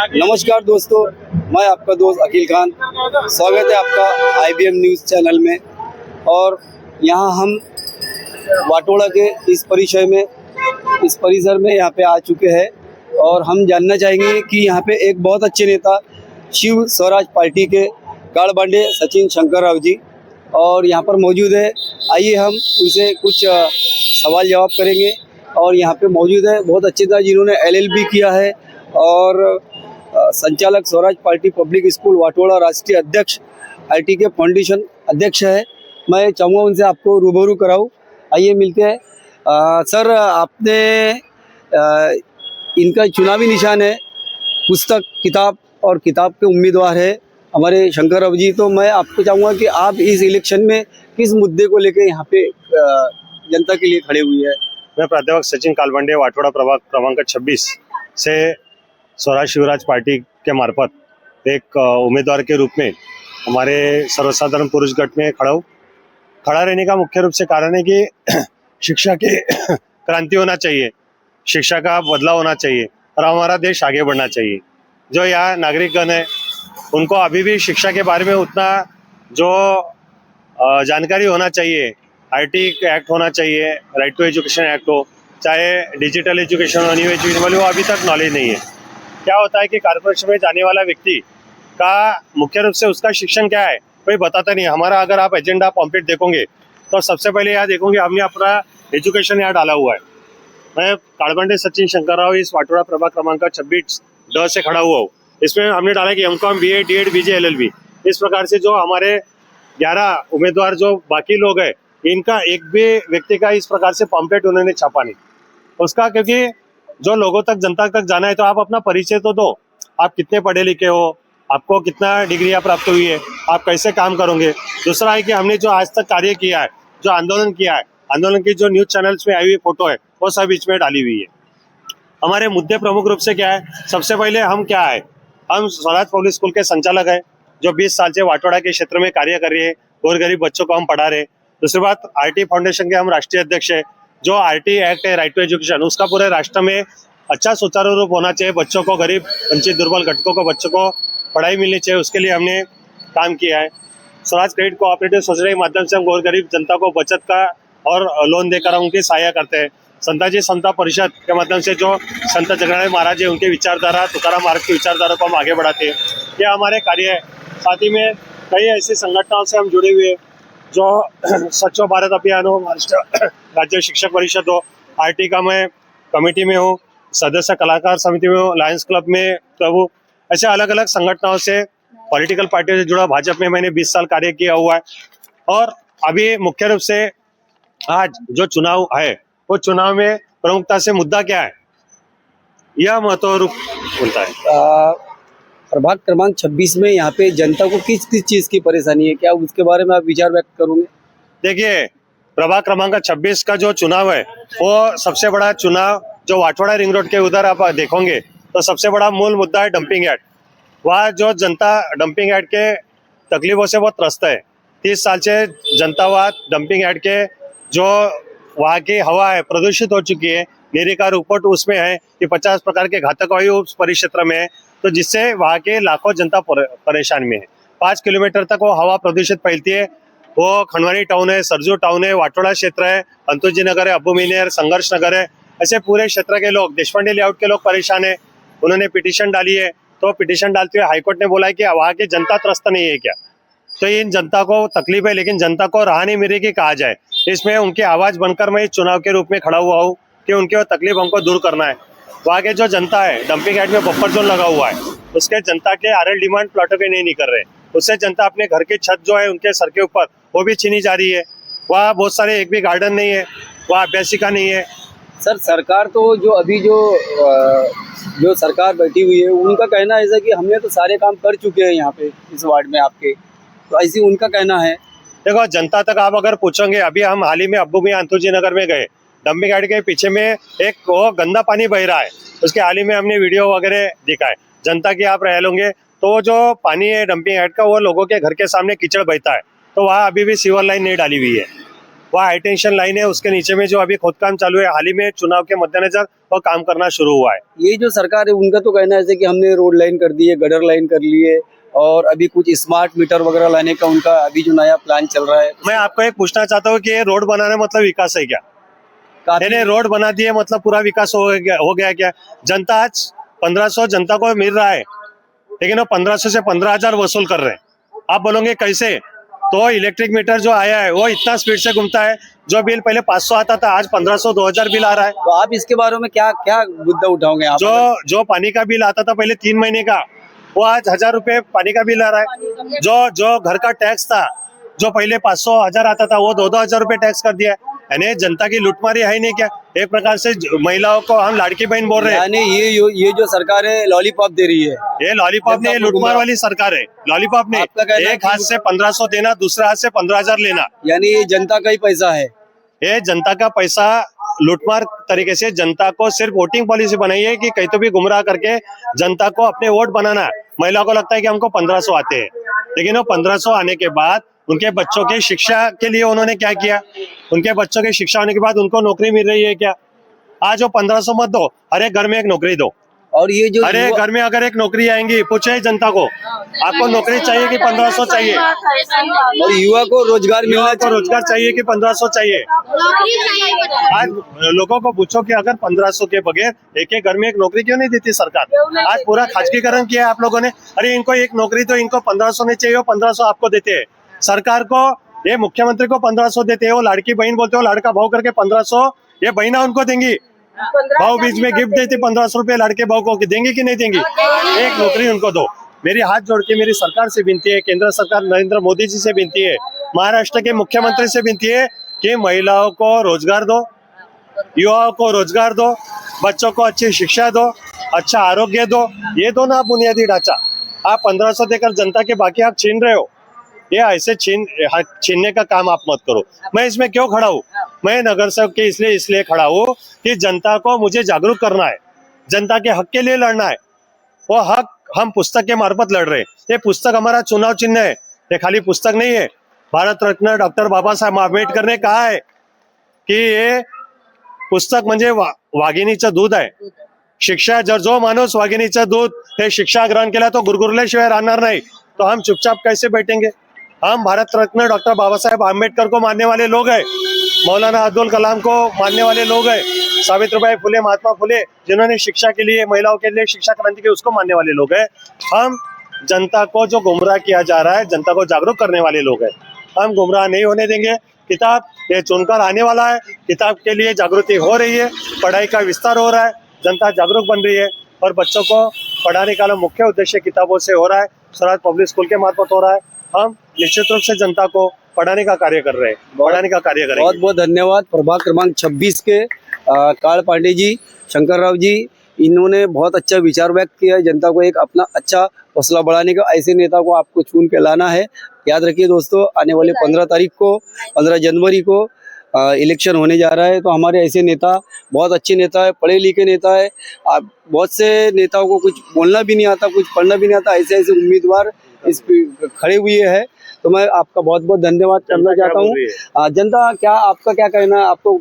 नमस्कार दोस्तों, मैं आपका दोस्त अकील खान। स्वागत है आपका IBM न्यूज़ चैनल में। और यहाँ हम वाटोड़ा के इस परिसर में यहाँ पे आ चुके हैं और हम जानना चाहेंगे कि यहाँ पे एक बहुत अच्छे नेता शिव स्वराज पार्टी के गाड़बांडे सचिन शंकर राव जी और यहाँ पर मौजूद है। आइए हम उनसे कुछ सवाल जवाब करेंगे। और यहाँ पे मौजूद है बहुत अच्छे नेता जिन्होंने LLB किया है और संचालक Swaraj party public school Watoda राष्ट्रीय अध्यक्ष IT के फाउंडेशन अध्यक्ष है। मैं चाहूँगा उनसे आपको रूबरू कराऊँ। आइए मिलते हैं। सर, आपने इनका चुनावी निशान है पुस्तक, किताब और किताब के उम्मीदवार है हमारे शंकर राव जी। तो मैं आपको चाहूँगा कि आप इस इलेक्शन में किस मुद्दे को लेकर यहाँ पे जनता के लिए खड़े हुए हैं। मैं प्राध्यापक सचिन कालबांडे वाटोड़ा प्रभाग क्रमांक 26 से स्वराज शिवराज पार्टी के मार्फत एक उम्मीदवार के रूप में हमारे सर्वसाधारण पुरुष गट में खड़ा रहने का मुख्य रूप से कारण है कि शिक्षा की क्रांति होना चाहिए, शिक्षा का बदलाव होना चाहिए और हमारा देश आगे बढ़ना चाहिए। जो यहाँ नागरिकगण है उनको अभी भी शिक्षा के बारे में उतना जो जानकारी होना चाहिए, IT एक्ट होना चाहिए, राइट टू एजुकेशन एक्ट हो, चाहे डिजिटल एजुकेशन हो, न्यू एजुकेशन वाले, वो अभी तक नॉलेज नहीं है। क्या होता है कि कॉर्पोरेशन में जाने वाला व्यक्ति का मुख्य रूप से उसका शिक्षण क्या है कोई बताता नहीं। हमारा अगर आप एजेंडा पॉम्पलेट देखोगे तो सबसे पहले यहाँ देखोगे हमने अपना एजुकेशन यहाँ डाला हुआ है। मैं कालबांडे सचिन शंकर राव इस वाटोड़ा प्रभाग क्रमांक 26 से खड़ा हुआ हूँ। इसमें हमने डाला कि MCOM, BA, DED, BJ, LLB। इस प्रकार से जो हमारे 11 उम्मीदवार जो बाकी लोग हैं इनका एक भी व्यक्ति का इस प्रकार से पॉम्पलेट उन्होंने छापा नहीं उसका, क्योंकि जो लोगों तक, जनता तक जाना है तो आप अपना परिचय तो दो। आप कितने पढ़े लिखे हो, आपको कितना डिग्रियां प्राप्त हुई है, आप कैसे काम करोगे। दूसरा है कि हमने जो आज तक कार्य किया है, जो आंदोलन किया है, आंदोलन की जो न्यूज चैनल्स में आई हुई फोटो है वो सब इसमें डाली हुई है। हमारे मुद्दे प्रमुख रूप से क्या है, सबसे पहले हम क्या है, हम स्वराज पब्लिक स्कूल के संचालक है जो 20 साल से वाटोड़ा के क्षेत्र में कार्य कर रहे हैं और गरीब बच्चों को हम पढ़ा रहे हैं। दूसरी बात, RT फाउंडेशन के हम राष्ट्रीय अध्यक्ष है। जो RT एक्ट है, राइट टू एजुकेशन, उसका पूरे राष्ट्र में अच्छा सुचारू रूप होना चाहिए। बच्चों को, गरीब वंचित दुर्बल घटकों को, बच्चों को पढ़ाई मिलनी चाहिए, उसके लिए हमने काम किया है। स्वराज क्रेडिट कोऑपरेटिव सोसाइटी के माध्यम से हम गौर गरीब जनता को बचत का और लोन देकर उनकी सहायता करते हैं। संताजी समता परिषद के माध्यम से जो संत जगन्नाथ महाराज है उनके विचारधारा, तुकाराम महाराज की विचारधारा को हम आगे बढ़ाते हैं। यह हमारे कार्य है। साथ ही में कई ऐसी संगठनों से हम जुड़े हुए हैं जो स्वच्छ भारत अभियान हो, महाराष्ट्र राज्य शिक्षक परिषद हो, RT का मैं कमेटी में हूँ, सदस्य कलाकार समिति में हूँ, लायंस क्लब में प्रभु, ऐसे अलग अलग संगठनों से, पॉलिटिकल पार्टियों से जुड़ा। भाजपा में मैंने 20 साल कार्य किया हुआ है। और अभी मुख्य रूप से आज जो चुनाव है वो चुनाव में प्रमुखता से मुद्दा क्या है, यह महत्व रूप बोलता है। प्रभाग क्रमांक 26 में यहाँ पे जनता को किस किस चीज़ की परेशानी है, क्या उसके बारे में आप विचार व्यक्त करोगे। देखिए, प्रभाग क्रमांक 26 का जो चुनाव है वो सबसे बड़ा चुनाव जो वाटोड़ा रिंग रोड के उधर आप देखोगे तो सबसे बड़ा मूल मुद्दा है डंपिंग यार्ड। वहाँ जो जनता डंपिंग यार्ड के तकलीफों से बहुत त्रस्त है। 30 साल से जनता वहाँ डंपिंग यार्ड के जो वहाँ की हवा है प्रदूषित हो चुकी है। निरीकार रिपोर्ट उसमें है कि 50 प्रकार के घातक वायु उस परिक्षेत्र में है, तो जिससे वहाँ के लाखों जनता परेशान में है। 5 किलोमीटर तक वो हवा प्रदूषित फैलती है। वो खंडवानी टाउन है, सरजू टाउन है, वाटोड़ा क्षेत्र है, अंतुजी नगर है, अब्बू मिनेर, संघर्ष नगर है, ऐसे पूरे क्षेत्र के लोग, देशपांडे लेआउट के लोग परेशान है। उन्होंने पिटीशन डाली है, तो पिटीशन डालते हुए हाईकोर्ट ने बोला है कि वहाँ की जनता त्रस्त नहीं है क्या, तो इन जनता को तकलीफ है, लेकिन जनता को राह नहीं मिल रही कि कहा जाए। इसमें उनकी आवाज बनकर मैं इस चुनाव के रूप में खड़ा हुआ हूँ कि उनकी वो तकलीफ हमको दूर करना है। वहाँ के जो जनता है, डंपिंग यार्ड में बफर जोन लगा हुआ है, उसके जनता के RL डिमांड प्लॉटों पे नहीं कर रहे, उससे जनता अपने घर की छत जो है उनके सर के ऊपर वो भी छीनी जा रही है। वहाँ बहुत सारे एक भी गार्डन नहीं है, वहाँ अभ्यासिका नहीं है। सर, सरकार तो जो अभी जो सरकार बैठी हुई है उनका कहना ऐसा कि हमने तो सारे काम कर चुके हैं यहाँ पे इस वार्ड में आपके, तो ऐसी उनका कहना है। देखो, जनता तक आप अगर पूछोगे, अभी हम हाल ही में अब्बू मियां अंतुजी नगर में गए, डंपिंग यार्ड के पीछे में एक वो गंदा पानी बह रहा है, उसके हाल ही में हमने वीडियो वगैरह दिखाए। जनता की आप रह लोगे तो जो पानी है डंपिंग यार्ड का वो लोगों के घर के सामने कीचड़ बहता है, तो वहाँ अभी भी सीवर लाइन नहीं डाली हुई है। वह हाई टेंशन लाइन है, उसके नीचे में जो अभी खोदकाम चालू है, हाल ही में चुनाव के मद्देनजर वो काम करना शुरू हुआ है। ये जो सरकार है उनका तो कहना है जैसे कि हमने रोड लाइन कर दी है, गटर लाइन कर ली है और अभी कुछ स्मार्ट मीटर वगैरह लाने का उनका अभी जो नया प्लान चल रहा है। मैं आपको एक पूछना चाहता हूँ कि ये रोड बनाने मतलब विकास है क्या? मैंने रोड बना दिए मतलब पूरा विकास हो गया क्या? जनता आज 1500 जनता को मिल रहा है, लेकिन वो 1500 से 15,000 वसूल कर रहे हैं। आप बोलोगे कैसे? तो इलेक्ट्रिक मीटर जो आया है वो इतना स्पीड से घूमता है, जो बिल पहले 500 आता था आज 1500 2000 बिल आ रहा है। तो आप इसके बारे में क्या क्या मुद्दा उठाओगे आप? जो पानी का बिल आता था पहले 3 महीने का, वो आज 1000 रुपए पानी का बिल आ रहा है। जो घर का टैक्स था, जो पहले 500 1000 आता था, वो 2-2 हजार रुपए टैक्स कर दिया। यानी जनता की लुटमारी है नहीं क्या? एक प्रकार से महिलाओं को हम लाड़की बहन बोल रहे हैं। यानी ये जो सरकार है लॉलीपॉप दे रही है। ये लॉलीपॉप नहीं, लुटमार वाली सरकार है। लॉलीपॉप नहीं, एक हाथ से 1500 देना, दूसरे हाथ से 15,000 लेना। यानी ये जनता का ही पैसा है। ये जनता का पैसा लूटमार तरीके से जनता को सिर्फ वोटिंग पॉलिसी बनाई है कि कहीं तो भी गुमराह करके जनता को अपने वोट बनाना है। महिला को लगता है कि हमको 1500 आते हैं, लेकिन वो 1500 आने के बाद उनके बच्चों की शिक्षा के लिए उन्होंने क्या किया? उनके बच्चों की शिक्षा होने के बाद उनको नौकरी मिल रही है क्या? आज वो 1500 मत दो, हर एक घर में एक नौकरी दो। और ये जो अरे घर में अगर एक नौकरी आएंगी, पूछे जनता को आपको नौकरी चाहिए कि 1500 चाहिए? और युवा को रोजगार मिलना तो रोजगार चाहिए कि 1500 चाहिए? आज लोगों को पूछो कि अगर 1500 के बगैर एक एक घर में एक नौकरी क्यों नहीं देती सरकार? आज पूरा खाजगीकरण किया है आप लोगों ने। अरे इनको एक नौकरी तो इनको 1500 नहीं चाहिए, 1500 आपको देते हैं। सरकार को, ये मुख्यमंत्री को 1500 देते हैं, वो लाड़की बहन बोलते हो, लड़का भाव करके 1500 ये बहना उनको देंगी। भाव बीच में गिफ्ट देती 1500 रुपए लड़के भाव को, देंगे कि नहीं देंगी? एक नौकरी उनको दो। मेरी हाथ जोड़ के मेरी सरकार से विनती है, केंद्र सरकार नरेंद्र मोदी जी से विनती है, महाराष्ट्र के मुख्यमंत्री से विनती है कि महिलाओं को रोजगार दो, युवाओं को रोजगार दो, बच्चों को अच्छी शिक्षा दो, अच्छा आरोग्य दो। ये दो ना बुनियादी ढांचा। आप 1500 देकर जनता के बाकी हक छीन रहे हो। ये ऐसे छीनने का काम आप मत करो। मैं इसमें क्यों खड़ा हूँ? मैं नगर सेवक के इसलिए खड़ा हूँ कि जनता को मुझे जागरूक करना है, जनता के हक के लिए लड़ना है। वो हक हम पुस्तक के मार्फत लड़ रहे हैं। ये पुस्तक हमारा चुनाव चिन्ह है, ये खाली पुस्तक नहीं है। भारत रत्न डॉक्टर बाबा साहेब आंबेडकर ने कहा है की ये पुस्तक म्हणजे वाघिणीचं दूध आहे। शिक्षा जर जो माणूस वाघिणीचं दूध हे शिक्षा ग्रहण केला तो गुरगुरल्याशिवाय राहणार नाही। तो हम चुपचाप कैसे बैठेंगे? हम भारत रत्न डॉक्टर बाबा साहेब आम्बेडकर को मानने वाले लोग हैं, मौलाना अब्दुल कलाम को मानने वाले लोग हैं, सावित्रीबाई फुले, महात्मा फुले जिन्होंने शिक्षा के लिए, महिलाओं के लिए शिक्षा क्रांति की, उसको मानने वाले लोग हैं। हम जनता को जो गुमराह किया जा रहा है, जनता को जागरूक करने वाले लोग हैं। हम गुमराह नहीं होने देंगे। किताब ये चुनकर आने वाला है, किताब के लिए जागृति हो रही है, पढ़ाई का विस्तार हो रहा है, जनता जागरूक बन रही है और बच्चों को पढ़ाने का मुख्य उद्देश्य किताबों से हो रहा है, स्वराज पब्लिक स्कूल के मार्फत हो रहा है। हम निश्चित रूप से जनता को पढ़ाने का कार्य कर रहे हैं, पढ़ाने का कार्य करेंगे। बहुत बहुत धन्यवाद। प्रभाग क्रमांक 26 के काल पांडे जी, शंकर राव जी, इन्होंने बहुत अच्छा विचार व्यक्त किया है जनता को एक अपना अच्छा हौसला बढ़ाने का। ऐसे नेता को आपको चुन के लाना है। याद रखिए दोस्तों, आने वाले 15 तारीख को, 15 जनवरी को इलेक्शन होने जा रहा है। तो हमारे ऐसे नेता, बहुत अच्छे नेता है, पढ़े लिखे नेता है। बहुत से नेताओं को कुछ बोलना भी नहीं आता, कुछ पढ़ना भी नहीं आता, ऐसे ऐसे उम्मीदवार इस खड़े हुए हैं। तो मैं आपका बहुत बहुत धन्यवाद करना चाहता हूँ। जनता क्या, आपका क्या कहना है? आपको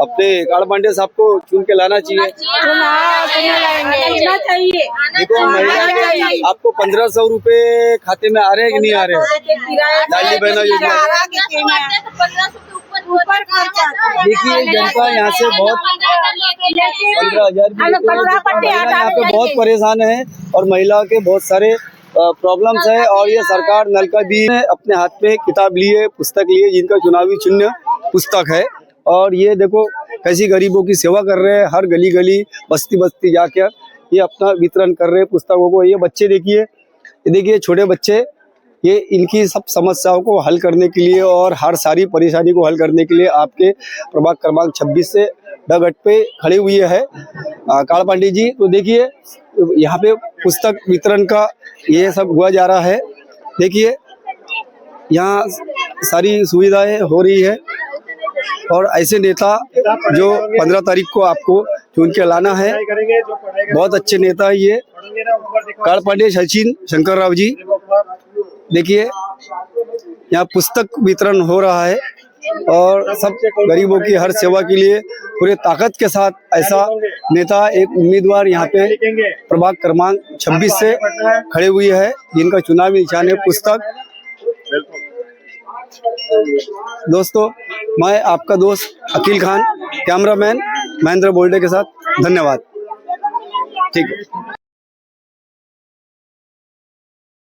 अपने काल पांडे साहब को चुन के लाना चाहिए? देखो महिला, आपको 1500 रुपए खाते में आ रहे हैं कि नहीं आ रहे? लाडली बहना योजना। देखिए जनता यहाँ से बहुत 15,000 यहाँ पे बहुत परेशान है और महिला के बहुत सारे प्रॉब्लम्स है। और ये सरकार नल का भी अपने हाथ में किताब लिए, पुस्तक लिए, जिनका चुनावी चिन्ह पुस्तक है। और ये देखो कैसी गरीबों की सेवा कर रहे हैं, हर गली गली, बस्ती बस्ती जाकर ये अपना वितरण कर रहे हैं पुस्तकों को। ये बच्चे देखिए, ये देखिए छोटे बच्चे, ये इनकी सब समस्याओं को हल करने के लिए और हर सारी परेशानी को हल करने के लिए आपके प्रभाग क्रमांक 26 से डगट पे खड़े हुए है काल पांडे जी। तो देखिए यहाँ पे पुस्तक वितरण का ये सब हुआ जा रहा है। देखिए यहाँ सारी सुविधाएं हो रही है और ऐसे नेता जो 15 तारीख को आपको चुन के लाना है। बहुत अच्छे नेता है ये काल पांडे सचिन शंकर राव जी। देखिए यहाँ पुस्तक वितरण हो रहा है और सब गरीबों की हर सेवा के लिए पूरे ताकत के साथ ऐसा नेता, एक उम्मीदवार यहाँ पे प्रभाग क्रमांक 26 से खड़े हुए है, जिनका चुनावी निशान है पुस्तक। दोस्तों, मैं आपका दोस्त अकील खान, कैमरामैन महेंद्र बोल्डे के साथ, धन्यवाद। ठीक है।